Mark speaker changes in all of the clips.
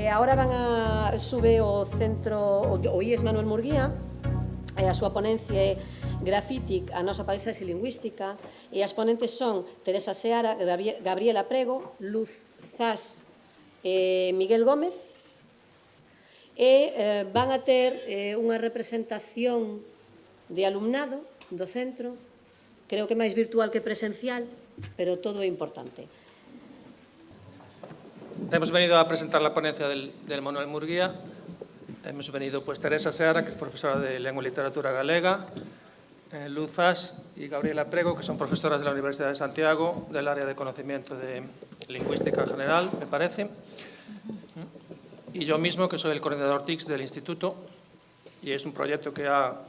Speaker 1: Ahora sube o centro, o IES Manuel Murguía, a súa ponencia é Grafitic, a nosa paisaxe lingüística, e as ponentes son Teresa Seara, Gabriela Prego, Luz Zas e Miguel Gómez, e van a ter unha representación de alumnado do centro, creo que máis virtual que presencial, pero todo é importante.
Speaker 2: Hemos venido a presentar la ponencia del Manuel Murguía. Hemos venido Teresa Seara, que es profesora de Lengua y Literatura Galega, Luz Zas y Gabriela Prego, que son profesoras de la Universidad de Santiago, del área de conocimiento de lingüística general, me parece. Y yo mismo, que soy el coordinador TICS del instituto, y es un proyecto que ha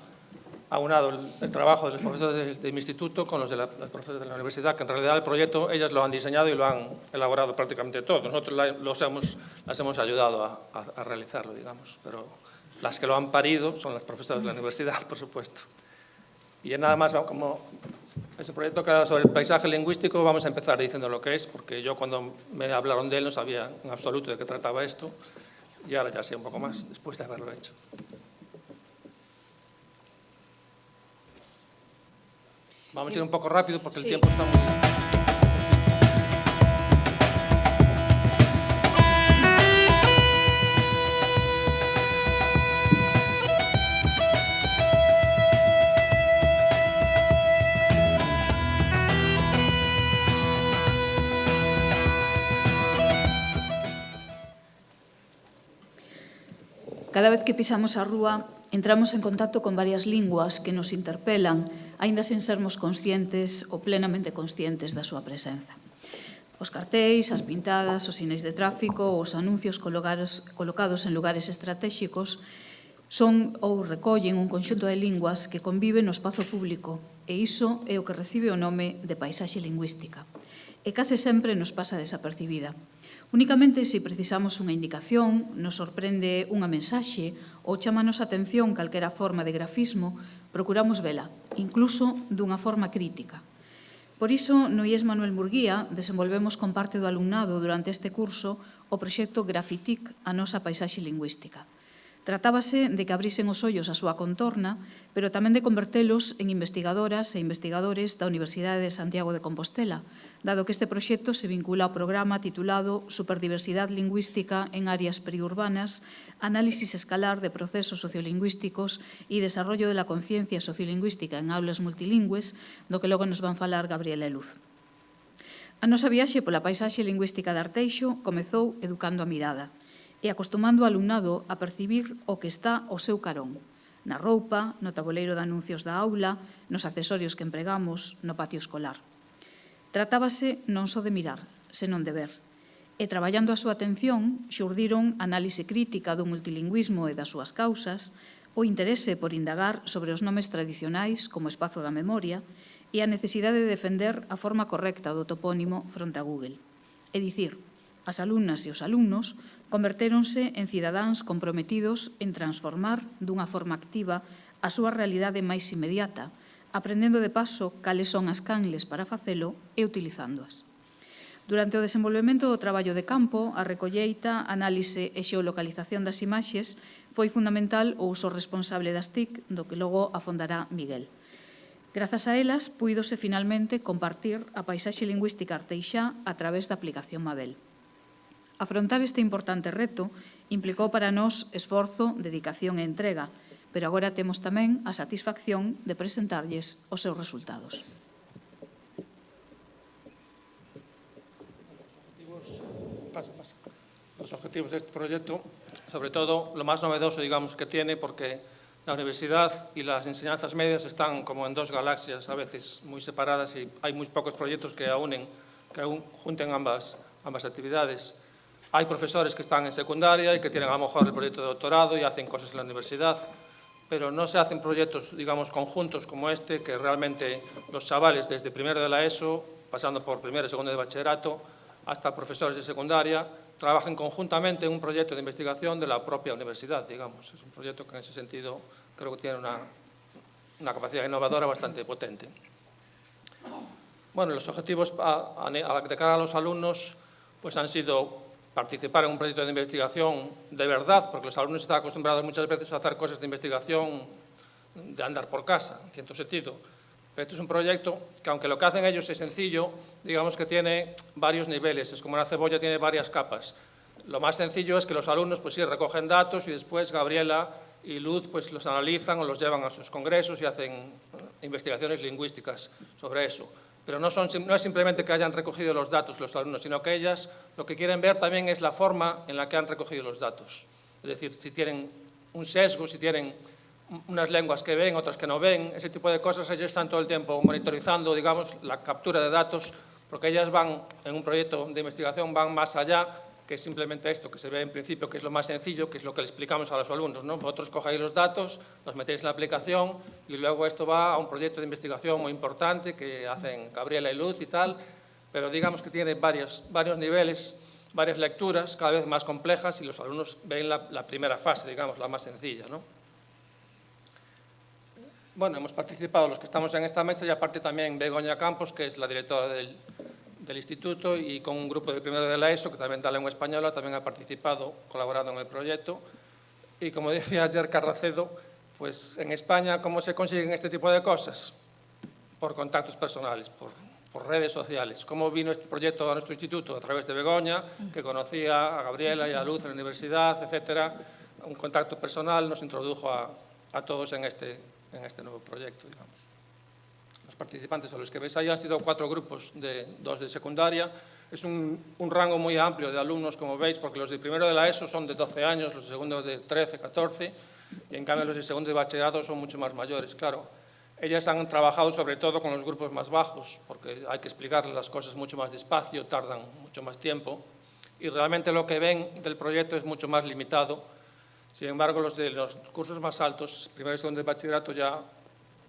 Speaker 2: aunado el trabajo de los profesores de mi instituto con los de las profesoras de la universidad, que en realidad el proyecto ellas lo han diseñado y lo han elaborado prácticamente todo. Nosotros las hemos ayudado a realizarlo, digamos, pero las que lo han parido son las profesoras de la universidad, por supuesto. Y nada más, como ese proyecto que era sobre el paisaje lingüístico, vamos a empezar diciendo lo que es, porque yo cuando me hablaron de él no sabía en absoluto de qué trataba esto, y ahora ya sé un poco más después de haberlo hecho. Vamos a ir un poco rápido porque el tiempo está muy...
Speaker 3: Cada vez que pisamos a rúa, entramos en contacto con varias linguas que nos interpelan, aínda sen sermos conscientes ou plenamente conscientes da súa presenza. Os cartéis, as pintadas, os sinais de tráfico, os anuncios colocados en lugares estratéxicos son ou recollen un conxunto de linguas que conviven no espazo público, e iso é o que recibe o nome de paisaxe lingüística. E case sempre nos pasa desapercibida. Únicamente se precisamos unha indicación, nos sorprende unha mensaxe ou chámanos a atención calquera forma de grafismo, procuramos vela, incluso dunha forma crítica. Por iso, no IES Manuel Murguía, desenvolvemos con parte do alumnado durante este curso o proxecto Grafitic, a nosa paisaxe lingüística. Tratábase de que abrisen os ollos a súa contorna, pero tamén de convertelos en investigadoras e investigadores da Universidade de Santiago de Compostela, dado que este proxecto se vincula ao programa titulado Superdiversidade Lingüística en Áreas Periurbanas, Análisis Escalar de Procesos Sociolingüísticos e Desarrollo de la Conciencia Sociolingüística en Aulas Multilingües, do que logo nos van falar Gabriela e Luz. A nosa viaxe pola paisaxe lingüística de Arteixo comezou educando a mirada e acostumando o alumnado a percibir o que está ao seu carón, na roupa, no tabuleiro de anuncios da aula, nos accesorios que empregamos, no patio escolar. Tratábase non só de mirar, senón de ver. E traballando a súa atención, xurdiron análise crítica do multilingüismo e das súas causas, o interese por indagar sobre os nomes tradicionais como espazo da memoria e a necesidade de defender a forma correcta do topónimo fronte a Google. É dicir, as alumnas e os alumnos convertéronse en cidadáns comprometidos en transformar dunha forma activa a súa realidade máis inmediata, aprendendo de paso cales son as canles para facelo e utilizándoas. Durante o desenvolvemento do traballo de campo, a recolleita, análise e xeolocalización das imaxes foi fundamental o uso responsable das TIC, do que logo afondará Miguel. Grazas a elas, puídose finalmente compartir a paisaxe lingüística arteixá a través da aplicación Mabel. Afrontar este importante reto implicou para nós esforzo, dedicación e entrega, pero agora temos tamén a satisfacción de presentarlles os seus resultados.
Speaker 2: Los objetivos de este proyecto, sobre todo lo más novedoso, digamos, que tiene, porque la universidad y las enseñanzas medias están como en dos galaxias, a veces muy separadas, y hay muy pocos proyectos que junten ambas actividades. Hay profesores que están en secundaria y que tienen a lo mejor el proyecto de doctorado y hacen cosas en la universidad, pero no se hacen proyectos, digamos, conjuntos como este, que realmente los chavales desde primero de la ESO, pasando por primero y segundo de bachillerato, hasta profesores de secundaria, trabajen conjuntamente en un proyecto de investigación de la propia universidad, digamos. Es un proyecto que en ese sentido creo que tiene una capacidad innovadora bastante potente. Bueno, los objetivos de cara a los alumnos pues han sido participar en un proyecto de investigación de verdad, porque los alumnos están acostumbrados muchas veces a hacer cosas de investigación de andar por casa, en cierto sentido. Pero este es un proyecto que, aunque lo que hacen ellos es sencillo, digamos que tiene varios niveles, es como una cebolla, tiene varias capas. Lo más sencillo es que los alumnos, pues sí, recogen datos y después Gabriela y Luz pues los analizan o los llevan a sus congresos y hacen investigaciones lingüísticas sobre eso. Pero no es simplemente que hayan recogido los datos los alumnos, sino que ellas lo que quieren ver también es la forma en la que han recogido los datos. Es decir, si tienen un sesgo, si tienen unas lenguas que ven, otras que no ven, ese tipo de cosas, ellas están todo el tiempo monitorizando, digamos, la captura de datos, porque ellas van, en un proyecto de investigación, van más allá que es simplemente esto, que se ve en principio que es lo más sencillo, que es lo que le explicamos a los alumnos, ¿no? Vosotros cogéis los datos, los metéis en la aplicación y luego esto va a un proyecto de investigación muy importante que hacen Gabriela y Luz y tal, pero digamos que tiene varios niveles, varias lecturas, cada vez más complejas y los alumnos ven la primera fase, digamos, la más sencilla, ¿no? Bueno, hemos participado los que estamos en esta mesa y aparte también Begoña Campos, que es la directora del instituto, y con un grupo de primero de la ESO, que también da lengua española, también ha participado, colaborado en el proyecto. Y como decía ayer Carracedo, pues en España, ¿cómo se consiguen este tipo de cosas? Por contactos personales, por redes sociales. ¿Cómo vino este proyecto a nuestro instituto? A través de Begoña, que conocía a Gabriela y a Luz en la universidad, etcétera. Un contacto personal nos introdujo a todos en este nuevo proyecto, digamos. Los participantes a los que veis ahí han sido 4 grupos, 2 de secundaria. Es un rango muy amplio de alumnos, como veis, porque los de primero de la ESO son de 12 años, los de segundo de 13, 14, y en cambio los de segundo de bachillerato son mucho más mayores, claro. Ellas han trabajado sobre todo con los grupos más bajos, porque hay que explicarles las cosas mucho más despacio, tardan mucho más tiempo, y realmente lo que ven del proyecto es mucho más limitado. Sin embargo, los de los cursos más altos, primero y segundo de bachillerato, ya,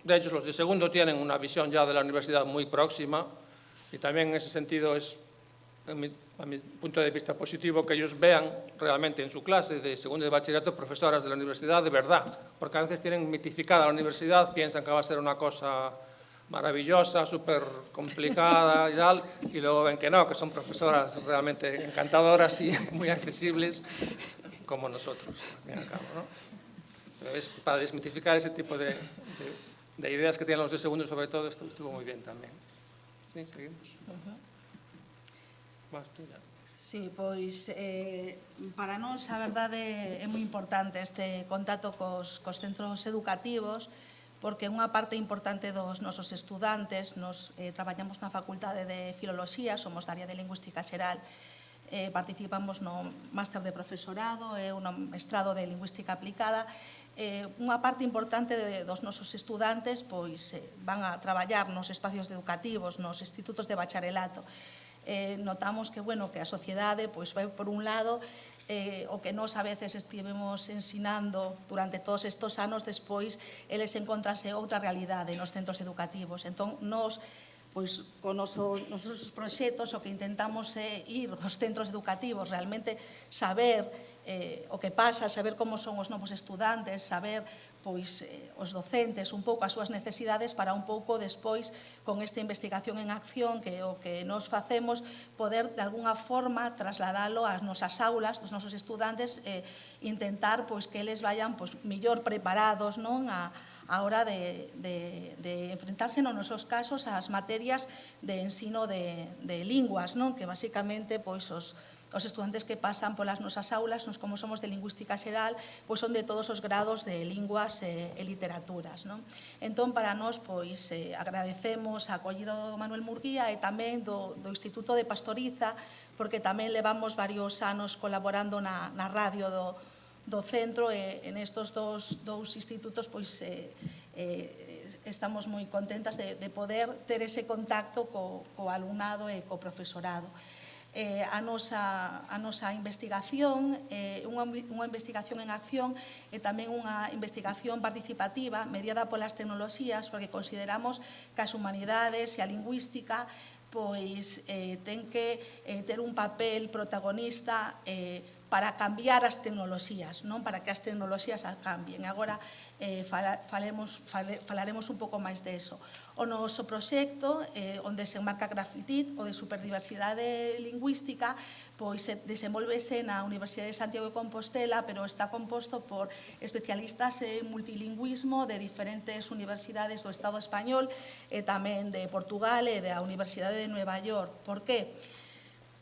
Speaker 2: de hecho, los de segundo tienen una visión ya de la universidad muy próxima y también en ese sentido es, a mi punto de vista, positivo que ellos vean realmente en su clase de segundo de bachillerato profesoras de la universidad de verdad, porque a veces tienen mitificada la universidad, piensan que va a ser una cosa maravillosa, súper complicada y tal, y luego ven que no, que son profesoras realmente encantadoras y muy accesibles, como nosotros, al fin y al cabo, ¿no? Pero es para desmitificar ese tipo de ideas que tienen los de segundo, sobre todo, esto estuvo muy bien tamén. Sí, seguimos. Vas tú ya.
Speaker 4: Sí, pois para nós a verdade é moi importante este contacto cos centros educativos, porque unha parte importante dos nosos estudantes, nos traballamos na Facultade de Filoloxía, somos da área de Lingüística Xeral, participamos no máster de profesorado e no mestrado de Lingüística Aplicada. Unha parte importante dos nosos estudantes pois van a traballar nos espacios educativos, nos institutos de bacharelato. Notamos que, bueno, que a sociedade pois vai por un lado o que nós a veces estivemos ensinando durante todos estes anos, despois eles encontranse outra realidade nos centros educativos. Entón, nós, pois, con nosos proxectos, o que intentamos é ir aos centros educativos, realmente saber o que pasa, saber como son os novos estudantes, saber pois os docentes un pouco as súas necesidades para un pouco despois con esta investigación en acción que o que nos facemos poder de alguna forma trasladalo ás nosas aulas dos nosos estudantes e intentar pois que eles vayan pois mellor preparados, non, a hora de enfrentarse nos nosos casos ás materias de ensino de linguas, non, que basicamente pois os estudantes que pasan polas nosas aulas, nos como somos de Lingüística Xeral, pois son de todos os grados de linguas e literaturas, non? Entón, para nós, pois, agradecemos a acollida do Manuel Murguía e tamén do Instituto de Pastoriza, porque tamén levamos varios anos colaborando na radio do centro e en estos dous institutos, pois, estamos moi contentas de poder ter ese contacto co alumnado e co profesorado. A nosa investigación é unha investigación en acción e tamén unha investigación participativa mediada polas tecnoloxías, porque consideramos que as humanidades e a lingüística pois ten que ter un papel protagonista para cambiar as tecnoloxías, non para que as tecnoloxías cambien. Agora falaremos un pouco máis de eso. O noso proxecto, onde se enmarca Grafitit, o de superdiversidade lingüística, pois desenvolvese na Universidade de Santiago de Compostela, pero está composto por especialistas en multilingüismo de diferentes universidades do Estado español e tamén de Portugal e da Universidade de Nueva York. Por qué?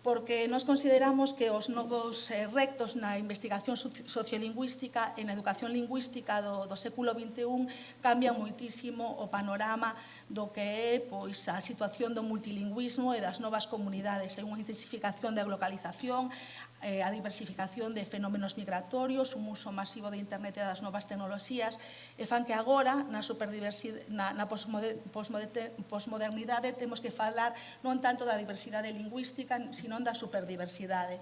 Speaker 4: Porque nós consideramos que os novos retos na investigación sociolingüística e na educación lingüística do século XXI cambian moitísimo o panorama do que é pois, a situación do multilingüismo e das novas comunidades. Hai unha intensificación da globalización, a diversificación de fenómenos migratorios, un uso masivo de internet e das novas tecnoloxías, e fan que agora, na posmodernidade, temos que falar non tanto da diversidade lingüística, sino da superdiversidade.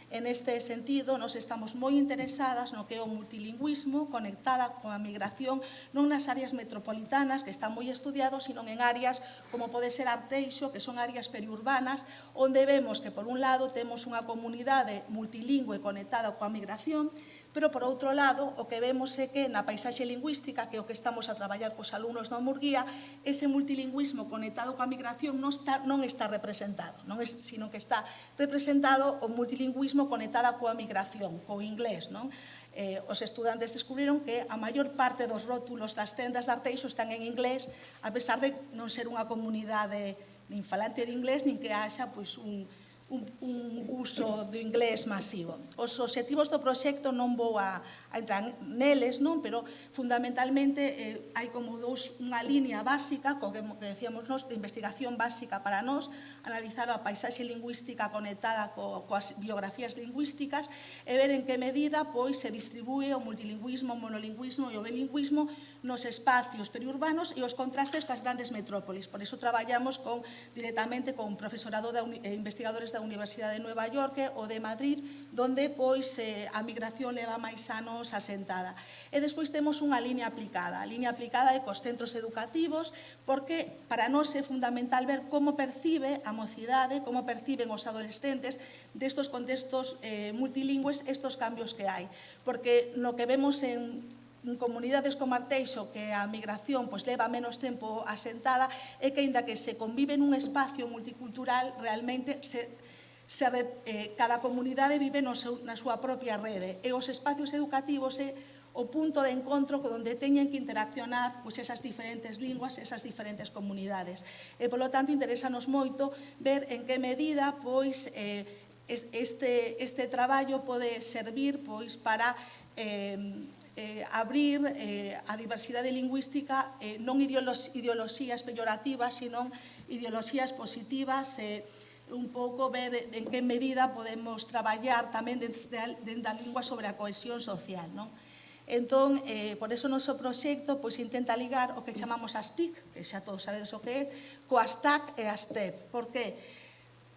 Speaker 4: En este sentido, nos estamos moi interesadas no que é o multilingüismo conectada coa migración non nas áreas metropolitanas, que están moi estudiados, sino en áreas como pode ser Arteixo, que son áreas periurbanas, onde vemos que, por un lado, temos unha comunidade multilingüe conectada coa migración, pero, por outro lado, o que vemos é que na paisaxe lingüística, que é o que estamos a traballar cos alumnos da Murguía, ese multilingüismo conectado coa migración non está representado, sino que está representado o multilingüismo conectada coa migración, co inglés, non? Os estudantes descubriron que a maior parte dos rótulos das tendas de Arteixo están en inglés, a pesar de non ser unha comunidade nin falante de inglés, nin que haxa pois, un uso do inglés masivo. Os obxectivos do proxecto non vou a entrar neles, non? Pero fundamentalmente hai como unha línea básica, co que decíamos nós, de investigación básica para nós, analizar a paisaxe lingüística conectada coas biografías lingüísticas e ver en que medida pois, se distribúe o multilingüismo, o monolingüismo e o bilingüismo nos espacios periurbanos e os contrastes coas grandes metrópolis. Por iso traballamos directamente con profesorado e investigadores da Universidade de Nueva York ou de Madrid, onde pois, a migración leva máis anos asentada. E despois temos unha liña aplicada. A liña aplicada é cos centros educativos, porque para nós é fundamental ver como percibe a mocidade, como perciben os adolescentes destos contextos multilingües estos cambios que hai. Porque no que vemos en comunidades como Arteixo, que a migración pois, leva menos tempo asentada, é que, aínda que se convive nun espacio multicultural, realmente cada comunidade vive na súa propia rede, e os espacios educativos é o punto de encontro onde teñen que interaccionar pois, esas diferentes linguas, esas diferentes comunidades. E, polo tanto, interesanos moito ver en que medida pois, este traballo pode servir pois, para abrir a diversidade lingüística non ideoloxías peyorativas, sino ideoloxías positivas, un pouco ver en que medida podemos traballar tamén dentro da lingua sobre a cohesión social, non? Entón, por eso o noso proxecto pois, intenta ligar o que chamamos as TIC, que xa todos sabedes o que é, coas TAC e as TEP. Por qué?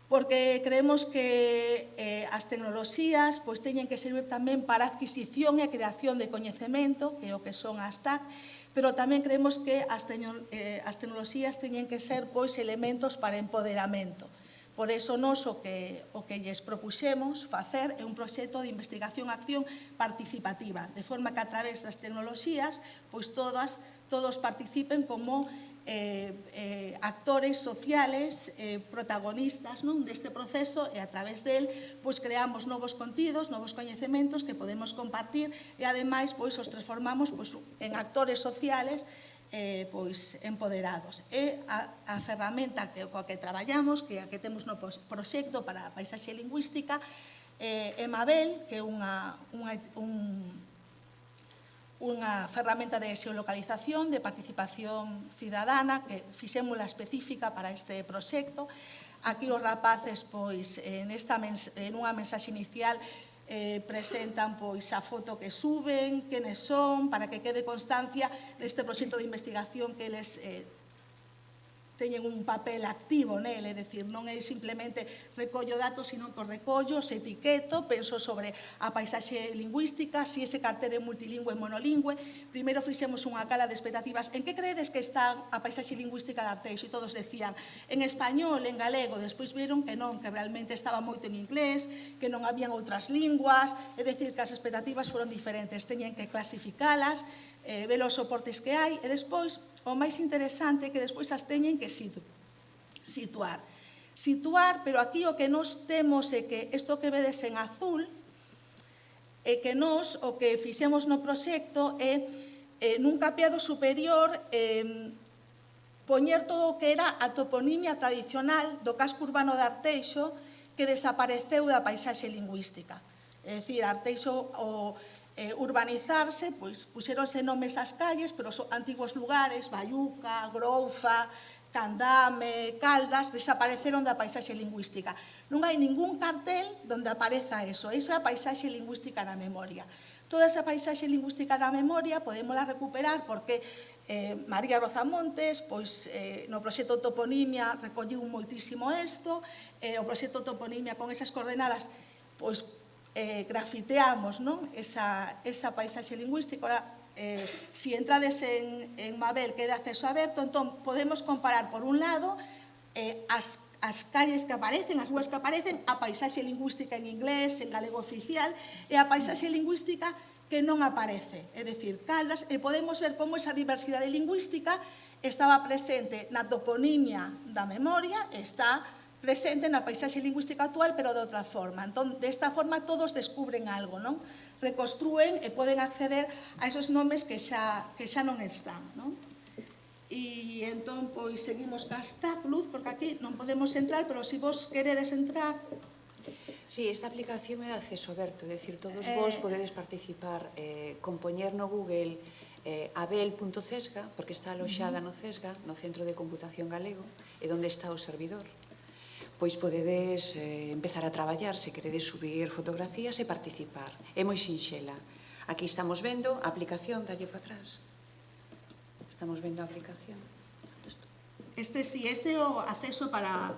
Speaker 4: Porque creemos que as tecnoloxías pois, teñen que servir tamén para a adquisición e a creación de coñecemento, que é o que son as TAC, pero tamén creemos que as tecnoloxías teñen que ser pois, elementos para empoderamento. Por iso, nos o que lles propuxemos facer é un proxecto de investigación-acción participativa, de forma que a través das tecnoloxías pois todos participen como actores sociales, protagonistas deste proceso, e a través del pois, creamos novos contidos, novos coñecementos que podemos compartir e, ademais, pois, os transformamos pois, en actores sociales pois, empoderados. É a ferramenta coa que traballamos, que a que temos no proxecto para a paisaxe lingüística, é Mabel, que é unha ferramenta de xeolocalización, de participación cidadana, que fixémola específica para este proxecto. Aquí os rapaces, pois, nunha mensaxe inicial, presentan pois, a foto que suben, quenes son, para que quede constancia deste proxecto de investigación que eles teñen un papel activo nel, é dicir, non é simplemente recollo datos, sino que recollo, se etiqueto, penso sobre a paisaxe lingüística, se ese cartel é multilingüe e monolingüe. Primeiro fixemos unha cala de expectativas. En que credes que está a paisaxe lingüística de Arteixo? E todos decían en español, en galego. Despois viron que non, que realmente estaba moito en inglés, que non habían outras linguas, é dicir, que as expectativas foron diferentes. Teñen que clasificalas, ver os soportes que hai, e despois, o máis interesante é que despois as teñen que situar. Situar, pero aquí o que nos temos é que isto que vedes en azul é que nos, o que fixemos no proxecto é, nun capeado superior, poñer todo o que era a toponimia tradicional do casco urbano de Arteixo que desapareceu da paisaxe lingüística. É dicir, Arteixo, urbanizarse, pois puxeronse nomes ás calles, pero os antigos lugares, Baiuca, Groufa, Candame, Caldas, desapareceron da paisaxe lingüística. Non hai ningún cartel onde apareza eso. Esa é a paisaxe lingüística na memoria. Toda esa paisaxe lingüística na memoria podémola recuperar porque María Rozamontes, pois, no proxecto Toponimia, recolliu moitísimo isto, o proxecto Toponimia con esas coordenadas, pois, grafiteamos, non? Esa paisaxe lingüística. Ora, si entrades en Mabel, que é de acceso aberto, entón podemos comparar, por un lado, as calles que aparecen, as ruas que aparecen, a paisaxe lingüística en inglés, en galego oficial, e a paisaxe lingüística que non aparece, é dicir, Caldas, e podemos ver como esa diversidade lingüística estaba presente na toponimia da memoria, está presente na paisaxe lingüística actual, pero de outra forma. Entón, desta forma, todos descubren algo, non? Reconstrúen e poden acceder a esos nomes que xa non están, non? E entón, pois, seguimos cas TAC, Luz, porque aquí non podemos entrar, pero se vos queredes entrar...
Speaker 5: Sí, esta aplicación é de acceso aberto, é dicir, todos vos podedes participar, compoñer no Google abel.cesga, porque está aloxada no CESGA, no Centro de Computación Galego, e onde está o servidor. Pois podedes empezar a traballar, se queredes subir fotografías e participar. É moi sinxela. Aquí estamos vendo a aplicación, dalle para atrás. Estamos vendo a aplicación.
Speaker 4: Este é o acceso para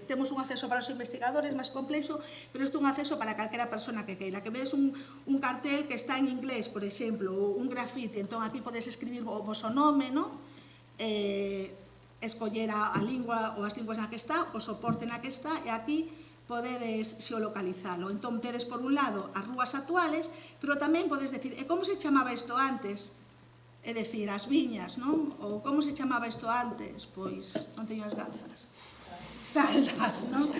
Speaker 4: temos un acceso para os investigadores máis complexo, pero este é un acceso para calquera persona que queira. Que vedes un cartel que está en inglés, por exemplo, un grafite, entón aquí podes escribir o vosso nome, non? Escoller a lingua ou as linguas na que está, o soporte na que está, e aquí podedes xeolocalizalo. Entón, tedes por un lado as rúas actuales, pero tamén podes decir, e como se chamaba isto antes? É dicir, as viñas, non? Ou como se chamaba isto antes? Pois, non teño as gafas. Caldas, non?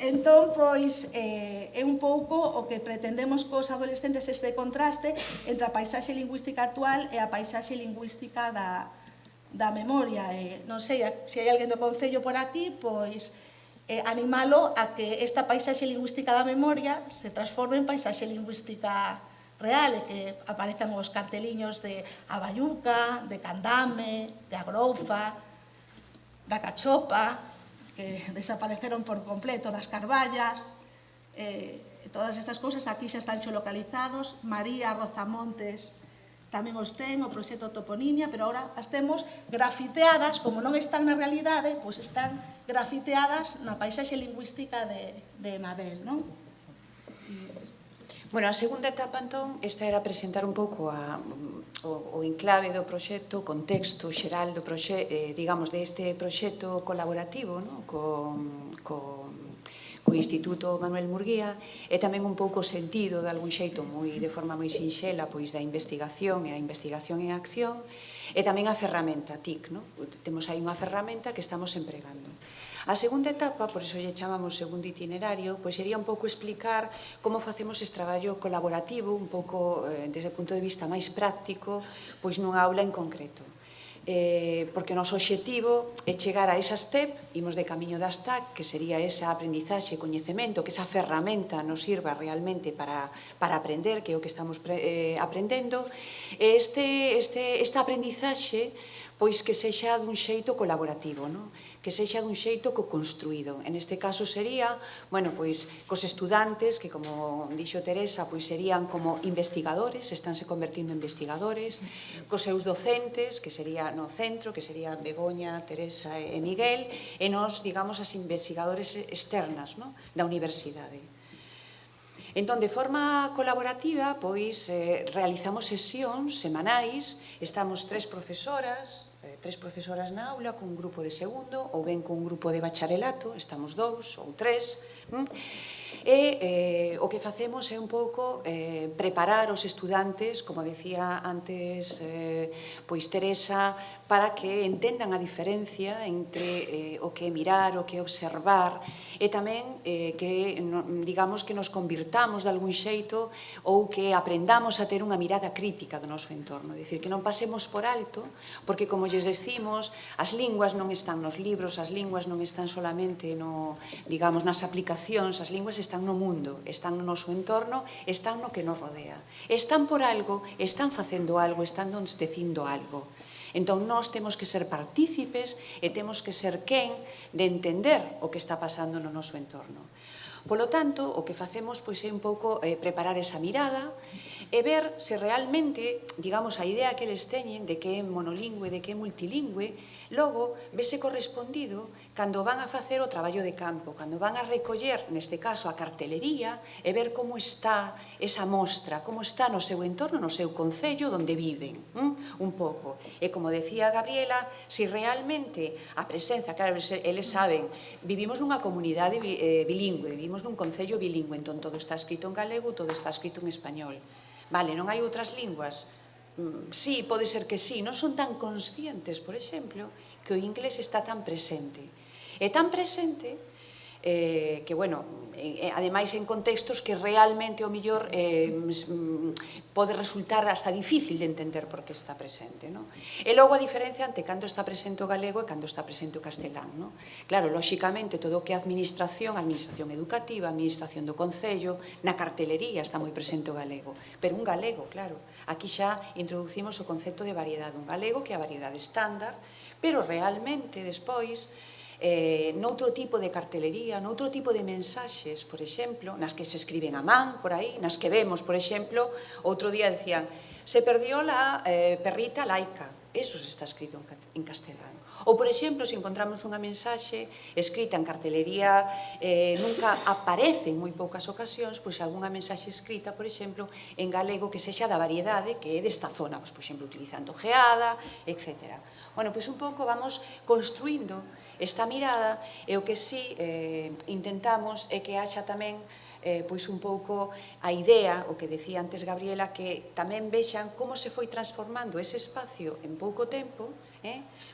Speaker 4: Entón, pois, é un pouco o que pretendemos cos adolescentes este contraste entre a paisaxe lingüística actual e a paisaxe lingüística da memoria. Non sei, se hai alguén do Concello por aquí, pois animalo a que esta paisaxe lingüística da memoria se transforme en paisaxe lingüística real, e que aparezcan os carteliños de Abaiuca, de Candame, de Agroufa, da Cachopa, que desapareceron por completo, das Carballas, todas estas cousas aquí xa están xeolocalizados. María Rozamontes tamén os ten, o proxecto Toponimia, pero ahora as temos grafiteadas, como non están na realidade, pois están grafiteadas na paisaxe lingüística de Mabel, non?
Speaker 5: Bueno, a segunda etapa, entón, esta era presentar un pouco o enclave do proxecto, o contexto xeral do proxecto, digamos, deste proxecto colaborativo, non? Co Instituto Manuel Murguía, e tamén un pouco sentido, de algún xeito, de forma moi sinxela, pois da investigación e a investigación en acción, e tamén a ferramenta TIC, non? Temos aí unha ferramenta que estamos empregando. A segunda etapa, por iso lle chamamos segundo itinerario, pois sería un pouco explicar como facemos este traballo colaborativo, un pouco desde o punto de vista máis práctico, pois nunha aula en concreto. Porque o noso obxectivo é chegar a esa step, imos de camiño das TAC, que sería esa aprendizaxe e coñecemento, que esa ferramenta nos sirva realmente para aprender, que é o que estamos aprendendo. Esta aprendizaxe pois que sexa dun xeito colaborativo, non? Que sexa dun xeito co-construído. En este caso sería, bueno, pois, cos estudantes, que como dixo Teresa, pois serían como investigadores, estánse convertindo en investigadores, cos seus docentes, que sería no centro, que serían Begoña, Teresa e Miguel, e nos, digamos, as investigadores externas, non? Da universidade. Entón, de forma colaborativa, pois, realizamos sesións semanais, estamos tres profesoras na aula, cun grupo de segundo, ou ben cun grupo de bacharelato, estamos 2 ou 3, e o que facemos é un pouco preparar os estudantes, como decía antes pois Teresa, para que entendan a diferencia entre o que é mirar, o que é observar, e tamén que, digamos, que nos convirtamos de algún xeito ou que aprendamos a ter unha mirada crítica do noso entorno, é dicir, que non pasemos por alto, porque, como lles decimos, as linguas non están nos libros, as linguas non están solamente digamos, nas aplicacións, as linguas están no mundo, están no noso entorno, están no que nos rodea. Están por algo, están facendo algo, están nos dicindo algo. Entón, nós temos que ser partícipes e temos que ser quen de entender o que está pasando no noso entorno. Polo tanto, o que facemos pois, é un pouco preparar esa mirada e ver se realmente, digamos, a idea que eles teñen de que é monolingüe, de que é multilingüe, logo vese correspondido cando van a facer o traballo de campo, cando van a recoller, neste caso, a cartelería e ver como está esa mostra, como está no seu entorno, no seu concello, onde viven, un pouco. E como decía Gabriela, se realmente a presenza, claro, eles saben, vivimos nunha comunidade bilingüe, vivimos nun concello bilingüe, entón todo está escrito en galego, todo está escrito en español. Vale, non hai outras linguas? Sí, pode ser que sí. Non son tan conscientes, por exemplo, que o inglés está tan presente. É tan presente que, bueno, ademais en contextos que realmente o mellor pode resultar hasta difícil de entender por que está presente, non? E logo a diferencia entre cando está presente o galego e cando está presente o castelán, non? Claro, lóxicamente, todo o que é administración educativa, administración do concello, na cartelería está moi presente o galego, pero un galego, claro, aquí xa introducimos o concepto de variedade, un galego que é a variedade estándar, pero realmente despois noutro tipo de cartelería, noutro tipo de mensaxes, por exemplo, nas que se escriben a man, por aí, nas que vemos, por exemplo, outro día decían, se perdió la perrita laica, eso se está escrito en castelán. Ou, por exemplo, se encontramos unha mensaxe escrita en cartelería, nunca aparece en moi poucas ocasións, pois algunha mensaxe escrita, por exemplo, en galego que sexa da variedade que é desta zona, pois, por exemplo, utilizando geada, etc. Bueno, pois un pouco vamos construindo esta mirada e o que sí intentamos é que haxa tamén pois un pouco a idea, o que decía antes Gabriela, que tamén vexan como se foi transformando ese espacio en pouco tempo,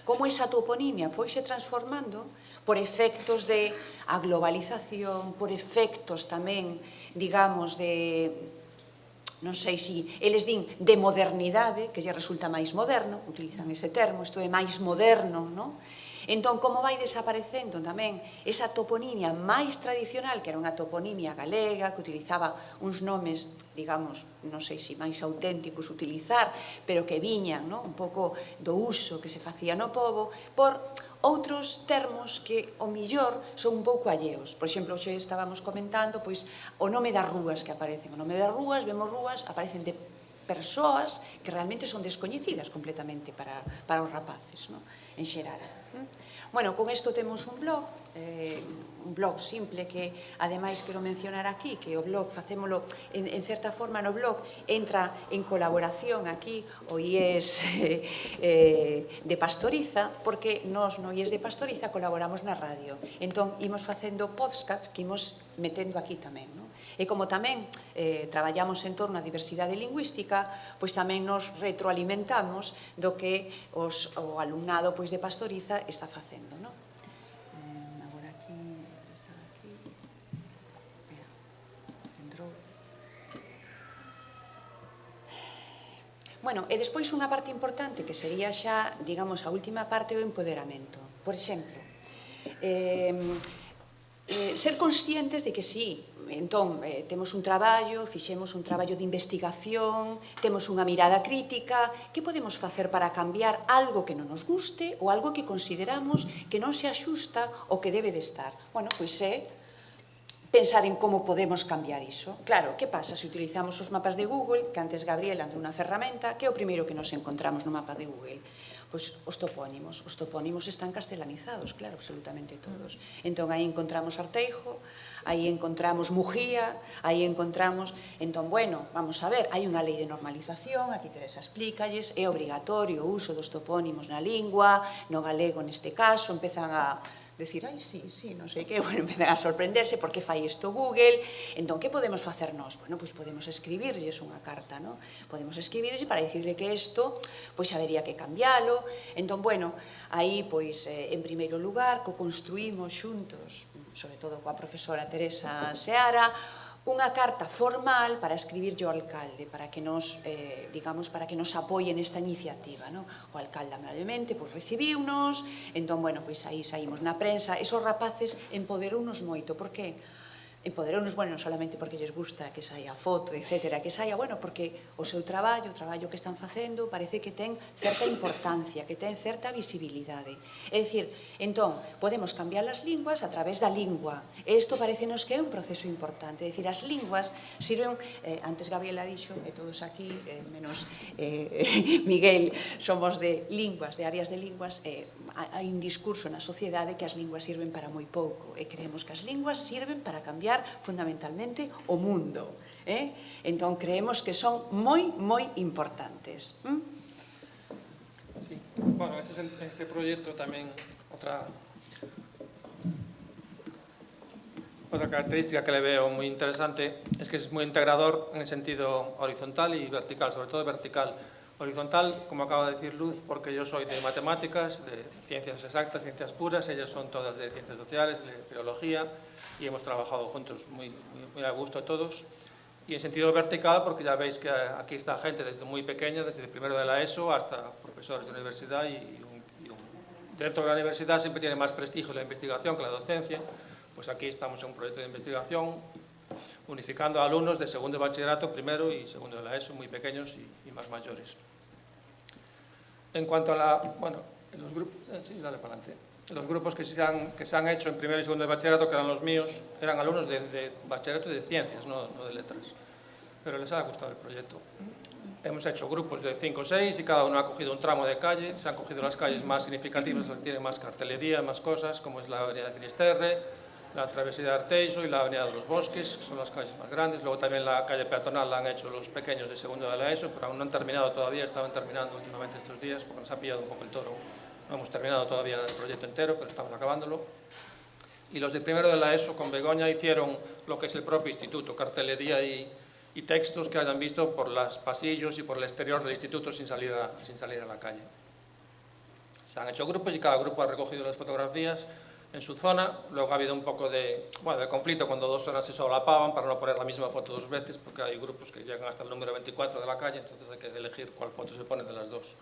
Speaker 5: como esa toponimia foise transformando por efectos de a globalización, por efectos tamén, digamos, de non sei se eles din de modernidade, que lle resulta máis moderno, utilizan ese termo, isto é máis moderno, non? Entón, como vai desaparecendo tamén esa toponimia máis tradicional, que era unha toponimia galega, que utilizaba uns nomes, digamos, non sei se máis auténticos utilizar, pero que viñan un pouco do uso que se facía no pobo, por outros termos que, ao millor, son un pouco alleos. Por exemplo, hoxe estábamos comentando pois o nome das rúas que aparecen. O nome das rúas, vemos rúas, aparecen de persoas que realmente son descoñecidas completamente para os rapaces, en xeral. Bueno, con isto temos un blog simple que, ademais, quero mencionar aquí, que o blog facémolo, en certa forma, no blog entra en colaboración aquí o IES de Pastoriza, porque nós no IES de Pastoriza colaboramos na radio. Entón, imos facendo podcasts que imos metendo aquí tamén, non? E como tamén traballamos en torno á diversidade lingüística, pois tamén nos retroalimentamos do que o alumnado de Pastoriza está facendo, non? Agora aquí, está aquí. Entrou. Bueno, e despois unha parte importante que sería xa, digamos, a última parte, o empoderamento. Por exemplo, ser conscientes de que sí, entón, temos un traballo, fixemos un traballo de investigación, temos unha mirada crítica, que podemos facer para cambiar algo que non nos guste ou algo que consideramos que non se axusta ou que debe de estar? Bueno, pois pensar en como podemos cambiar iso. Claro, que pasa se utilizamos os mapas de Google, que antes Gabriela andou unha ferramenta, que é o primeiro que nos encontramos no mapa de Google? Pois os topónimos están castelanizados, claro, absolutamente todos. Entón, aí encontramos Arteijo, aí encontramos Mujía, aí encontramos... Entón, bueno, vamos a ver, hai unha lei de normalización, aquí Teresa explícalles, é obrigatorio o uso dos topónimos na lingua, no galego neste caso, empezan a decir, ai, sí, non sei que, bueno, empezan a sorprenderse, por que fai isto Google? Entón, que podemos facer nós? Bueno, pois podemos escribirlles unha carta, non? Podemos escribirlles para dicirle que isto, pois habería que cambialo. Entón, bueno, aí, pois, en primeiro lugar, co-construímos xuntos, sobre todo coa profesora Teresa Seara, unha carta formal para escribirlle ao alcalde, para que nos, digamos, para que nos apoien esta iniciativa, non? O alcalde amablemente, pois, recibiunos, entón, bueno, pois aí saímos na prensa, esos rapaces empoderounos moito, por que? Empoderounos, bueno, non solamente porque lles gusta que saia a foto, etcétera, que saia, bueno, porque o seu traballo, o traballo que están facendo, parece que ten certa importancia, que ten certa visibilidade. É dicir, entón, podemos cambiar as linguas a través da lingua. Isto parecenos que é un proceso importante. É dicir, as linguas sirven, antes Gabriela dixo, e todos aquí, menos Miguel, somos de linguas, de áreas de linguas, hai un discurso na sociedade que as linguas sirven para moi pouco, e creemos que as linguas sirven para cambiar fundamentalmente o mundo. Entón, creemos que son moi, moi importantes.
Speaker 2: Sí. Bueno, este proyecto tamén, outra característica que le veo muy interesante es que es muy integrador en el sentido horizontal y vertical, sobre todo vertical. Horizontal, como acaba de decir Luz, porque yo soy de matemáticas, de ciencias exactas, ciencias puras, ellas son todas de ciencias sociales, de filología, y hemos trabajado juntos muy a gusto todos. Y en sentido vertical, porque ya veis que aquí está gente desde muy pequeña, desde el primero de la ESO hasta profesores de universidad, dentro de la universidad siempre tiene más prestigio la investigación que la docencia. Pues aquí estamos en un proyecto de investigación unificando a alumnos de segundo de bachillerato, primero y segundo de la ESO, muy pequeños y más mayores. En cuanto a los grupos, sí, dale para adelante. Los grupos que se han hecho en primero y segundo de bachillerato, que eran los míos, eran alumnos de bachillerato y de ciencias, no de letras. Pero les ha gustado el proyecto. Hemos hecho grupos de 5 o 6 y cada uno ha cogido un tramo de calle. Se han cogido las calles más significativas, las que tienen más cartelería, más cosas, como es la avenida de Finisterre, la travesía de Arteixo y la avenida de los Bosques, que son las calles más grandes. Luego también la calle peatonal la han hecho los pequeños de segundo de la ESO, pero aún no han terminado todavía, estaban terminando últimamente estos días, porque nos ha pillado un poco el toro. No hemos terminado todavía el proyecto entero, pero estamos acabándolo. Y los de primero de la ESO con Begoña hicieron lo que es el propio instituto, cartelería y textos que hayan visto por los pasillos y por el exterior del instituto sin salir a la calle. Se han hecho grupos y cada grupo ha recogido las fotografías en su zona. Luego ha habido un poco de conflicto cuando dos zonas se solapaban para no poner la misma foto dos veces, porque hay grupos que llegan hasta el número 24 de la calle, entonces hay que elegir cuál foto se pone de las dos.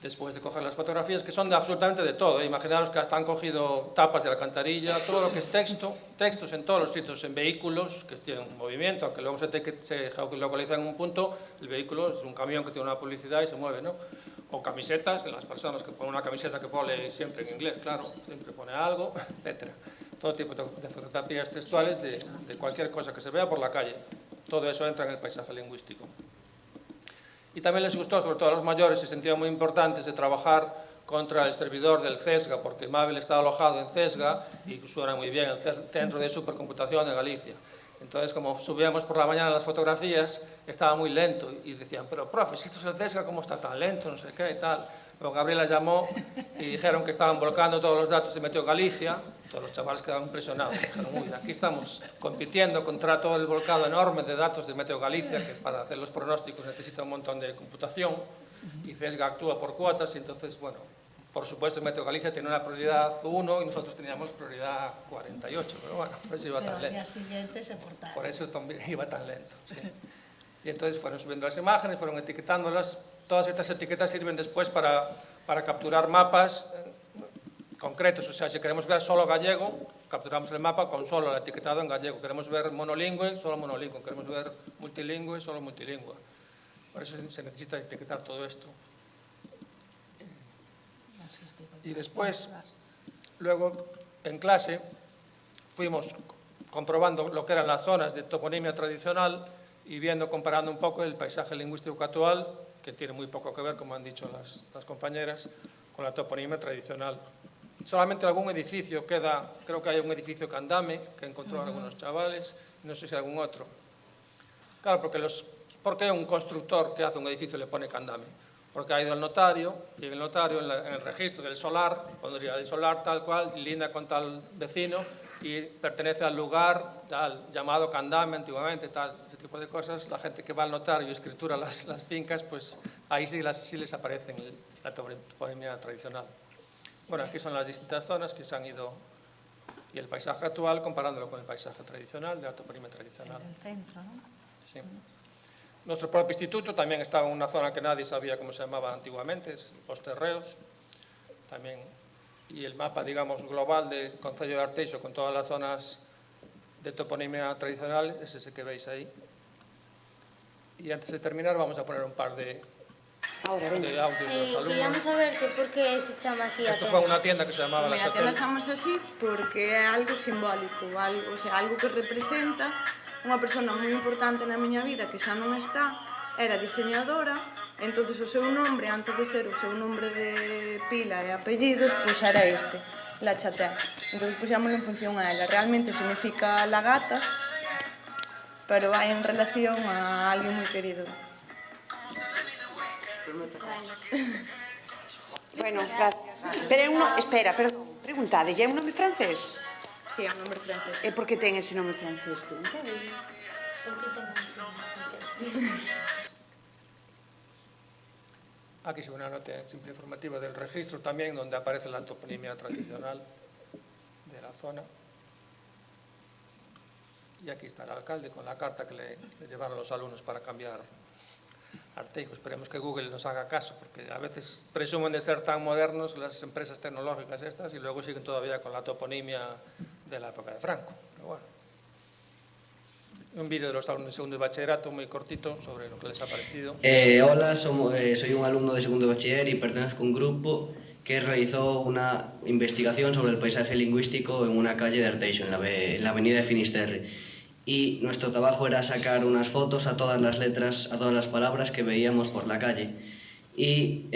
Speaker 2: Después de coger las fotografías, que son absolutamente de todo, imaginaros que hasta han cogido tapas de alcantarilla, todo lo que es textos en todos los sitios, en vehículos que tienen un movimiento, aunque luego se geolocaliza en un punto, el vehículo es un camión que tiene una publicidad y se mueve, ¿no? O camisetas, en las personas que ponen una camiseta que pone siempre en inglés, claro, siempre pone algo, etc. Todo tipo de fotografías textuales de cualquier cosa que se vea por la calle. Todo eso entra en el paisaje lingüístico. Y también les gustó, sobre todo a los mayores, se sentían muy importantes de trabajar contra el servidor del CESGA, porque Mabel está alojado en CESGA y suena muy bien, el Centro de Supercomputación de Galicia. Entonces, como subíamos por la mañana las fotografías, estaba muy lento y decían, pero profe, si esto es el CESGA, ¿cómo está tan lento? No sé qué y tal. Luego Gabriela llamó y dijeron que estaban volcando todos los datos de Meteo Galicia. Todos los chavales quedaban impresionados. Dijeron, uy, aquí estamos compitiendo contra todo el volcado enorme de datos de Meteo Galicia, que para hacer los pronósticos necesita un montón de computación, y CESGA actúa por cuotas, y entonces, bueno, por supuesto, Meteo Galicia tiene una prioridad 1 y nosotros teníamos prioridad 48, pero bueno, por eso iba tan lento.
Speaker 4: Pero al día siguiente se portaron.
Speaker 2: Por eso también iba tan lento, sí. Y entonces fueron subiendo las imágenes, fueron etiquetándolas. Todas estas etiquetas sirven después para capturar mapas concretos. O sea, si queremos ver solo gallego, capturamos el mapa con solo el etiquetado en gallego. Queremos ver monolingüe, solo monolingüe. Queremos ver multilingüe, solo multilingüe. Por eso se necesita etiquetar todo esto. Y después, luego, en clase, fuimos comprobando lo que eran las zonas de toponimia tradicional y viendo, comparando un poco el paisaje lingüístico actual, que tiene muy poco que ver, como han dicho las compañeras, con la toponimia tradicional. Solamente algún edificio queda, creo que hay un edificio Candame, que encontró algunos chavales, no sé si algún otro. Claro, ¿por qué un constructor que hace un edificio le pone Candame? Porque ha ido al notario, y el notario en el registro del solar, pondría el solar tal cual, linda con tal vecino, y pertenece al lugar tal, llamado Candame antiguamente, tal, ese tipo de cosas. La gente que va al notario y escritura las fincas, pues ahí sí les aparece la toponimia tradicional. Bueno, aquí son las distintas zonas que se han ido, y el paisaje actual comparándolo con el paisaje tradicional, de la toponimia tradicional.
Speaker 4: El centro, ¿no?
Speaker 2: Sí. Nuestro propio instituto también estaba en una zona que nadie sabía cómo se llamaba antiguamente, Os Terreos, también, y el mapa, digamos, global del Concello de Arteixo con todas las zonas de toponimia tradicional es ese que veis ahí. Y antes de terminar vamos a poner un par de audios de los alumnos.
Speaker 6: Queríamos saber que por qué se chama así a
Speaker 2: Esto
Speaker 6: tenda.
Speaker 2: fue una tienda que se llamaba La
Speaker 7: Mira, te lo
Speaker 2: Satélite.
Speaker 7: chamamos así porque é algo simbólico, algo, o sea, algo que representa unha persona moi importante na miña vida que xa non está, era diseñadora, entonces o seu nombre, antes de ser o seu nombre de pila e apellidos, pois era este, La Chatel. Entonces puxámoslo en función a ela. Realmente significa la gata, pero vai en relación a alguén moi querido.
Speaker 5: Bueno, gracias. Pero espera, perdón, preguntade, é un nome francés?
Speaker 7: Sí, é un nome francés.
Speaker 5: E por que ten ese nome francés?
Speaker 2: Aquí se ve una nota simple informativa del registro también, donde aparece la toponimia tradicional de la zona. Y aquí está el alcalde con la carta que le llevaron los alumnos para cambiar Arteijo. Esperemos que Google nos haga caso, porque a veces presumen de ser tan modernos las empresas tecnológicas estas y luego siguen todavía con la toponimia de la época de Franco. Pero bueno. Un vídeo de los alumnos de segundo de bachillerato muy cortito sobre lo que les ha parecido.
Speaker 8: Hola, soy un alumno de segundo de bachiller y pertenezco a un grupo que realizó una investigación sobre el paisaje lingüístico en una calle de Arteixo, en la avenida de Finisterre. Y nuestro trabajo era sacar unas fotos a todas las letras, a todas las palabras que veíamos por la calle. Y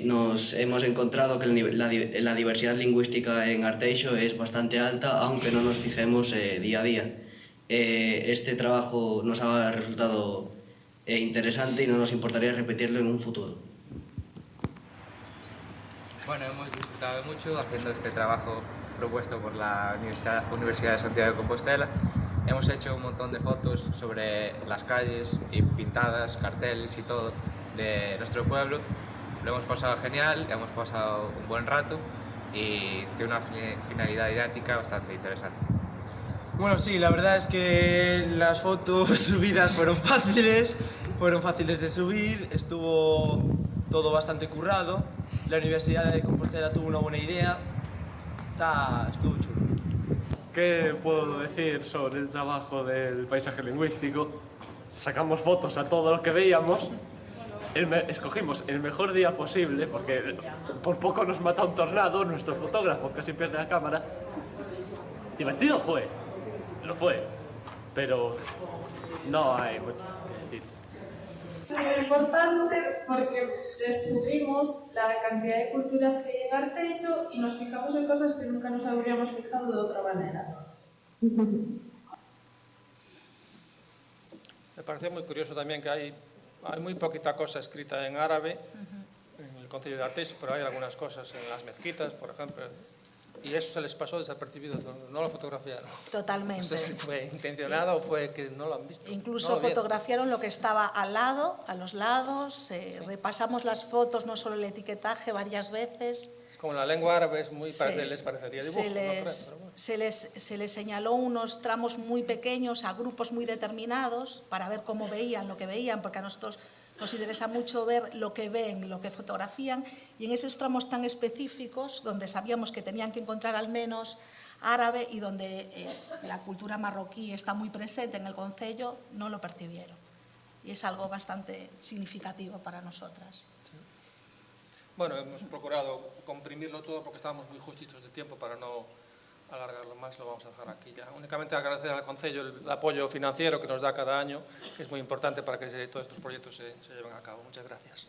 Speaker 8: nos hemos encontrado que la diversidad lingüística en Arteixo es bastante alta, aunque no nos fijemos día a día. Este trabajo nos ha resultado interesante y no nos importaría repetirlo en un futuro.
Speaker 9: Bueno, hemos disfrutado mucho haciendo este trabajo propuesto por la Universidad de Santiago de Compostela. Hemos hecho un montón de fotos sobre las calles y pintadas, carteles y todo de nuestro pueblo. Lo hemos pasado genial, hemos pasado un buen rato y tiene una finalidad didáctica bastante interesante.
Speaker 10: Bueno, sí, la verdad es que las fotos subidas fueron fáciles de subir, estuvo todo bastante currado, la Universidad de Compostela tuvo una buena idea, estuvo chulo.
Speaker 11: ¿Qué puedo decir sobre el trabajo del paisaje lingüístico? Sacamos fotos a todo lo que veíamos, escogimos el mejor día posible, porque por poco nos mata un tornado, nuestro fotógrafo casi pierde la cámara. Divertido fue. Lo fue, pero no hay mucho que decir.
Speaker 12: Muy importante porque descubrimos la cantidad de culturas que hay en Arteixo y nos fijamos en cosas que nunca nos habríamos fijado de otra manera.
Speaker 2: Me pareció muy curioso también que hay muy poquita cosa escrita en árabe en el Concello de Arteixo, pero hay algunas cosas en las mezquitas, por ejemplo. Y eso se les pasó desapercibido, no lo fotografiaron.
Speaker 4: Totalmente.
Speaker 2: No sé si fue intencionado o fue que no lo han visto.
Speaker 4: Incluso
Speaker 2: no
Speaker 4: fotografiaron lo que estaba al lado, a los lados, repasamos las fotos, no solo el etiquetaje, varias veces.
Speaker 2: Como la lengua árabe es muy les parecería dibujo,
Speaker 4: se les señaló unos tramos muy pequeños a grupos muy determinados para ver cómo veían lo que veían, porque a nosotros nos interesa mucho ver lo que ven, lo que fotografían, y en esos tramos tan específicos, donde sabíamos que tenían que encontrar al menos árabe y donde la cultura marroquí está muy presente en el concello, no lo percibieron. Y es algo bastante significativo para nosotras.
Speaker 2: Bueno, hemos procurado comprimirlo todo porque estábamos muy justitos de tiempo para no alargarlo más, lo vamos a dejar aquí ya. Únicamente agradecer al Concello el apoyo financiero que nos da cada año, que es muy importante para que todos estos proyectos se lleven a cabo. Muchas gracias.